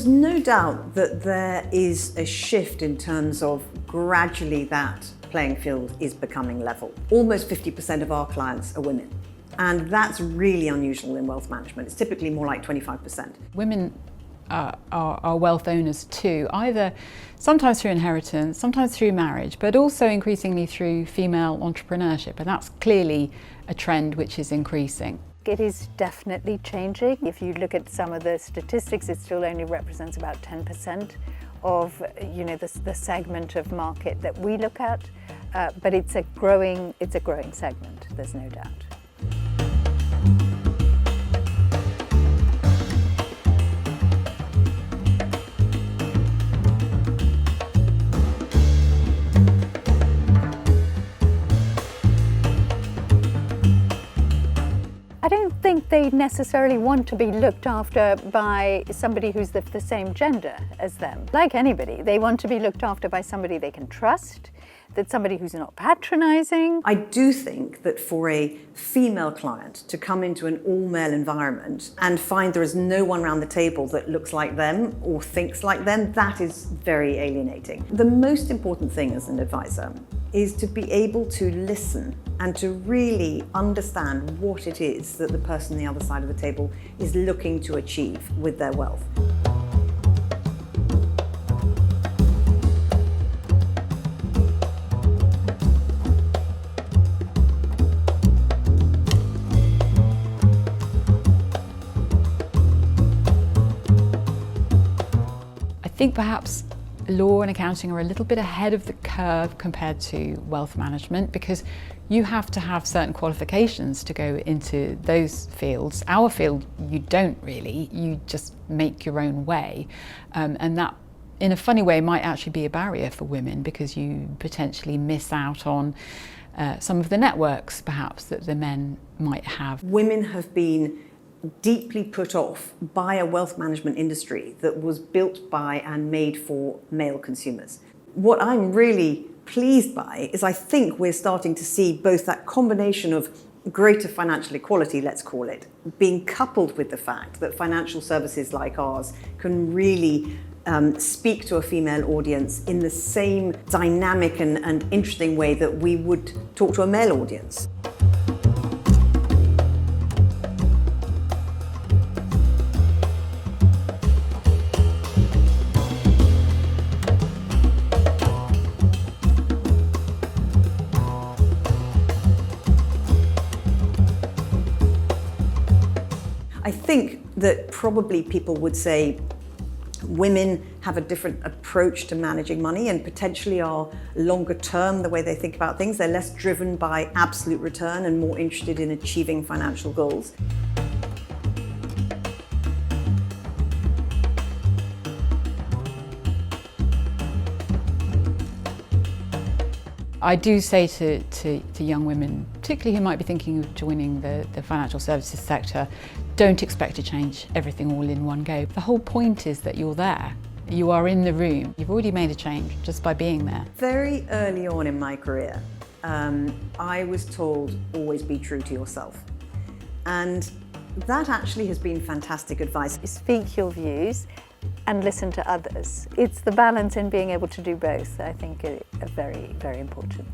There's no doubt that there is a shift in terms of gradually that playing field is becoming level. Almost 50% of our clients are women. And that's really unusual in wealth management. It's typically more like 25%. Women are wealth owners too, either sometimes through inheritance, sometimes through marriage, but also increasingly through female entrepreneurship. And that's clearly a trend which is increasing. It is definitely changing. If you look at some of the statistics, it still only represents about 10% of the segment of market that we look at, but it's a growing segment, there's no doubt. I don't think they necessarily want to be looked after by somebody who's the same gender as them. Like anybody, they want to be looked after by somebody they can trust, that's somebody who's not patronizing. I do think that for a female client to come into an all-male environment and find there is no one around the table that looks like them or thinks like them, that is very alienating. The most important thing as an advisor is to be able to listen and to really understand what it is that the person on the other side of the table is looking to achieve with their wealth. I think perhaps law and accounting are a little bit ahead of the curve compared to wealth management, because you have to have certain qualifications to go into those fields. Our field, you don't really, you just make your own way. And that, in a funny way, might actually be a barrier for women, because you potentially miss out on some of the networks, perhaps, that the men might have. Women have been deeply put off by a wealth management industry that was built by and made for male consumers. What I'm really pleased by is I think we're starting to see both that combination of greater financial equality, let's call it, being coupled with the fact that financial services like ours can really speak to a female audience in the same dynamic and interesting way that we would talk to a male audience. I think that probably people would say women have a different approach to managing money and potentially are longer term the way they think about things. They're less driven by absolute return and more interested in achieving financial goals. I do say to young women, particularly who might be thinking of joining the financial services sector, don't expect to change everything all in one go. The whole point is that you're there. You are in the room. You've already made a change just by being there. Very early on in my career, I was told, always be true to yourself. And that actually has been fantastic advice. Speak your views and listen to others. It's the balance in being able to do both, I think, are very, very important.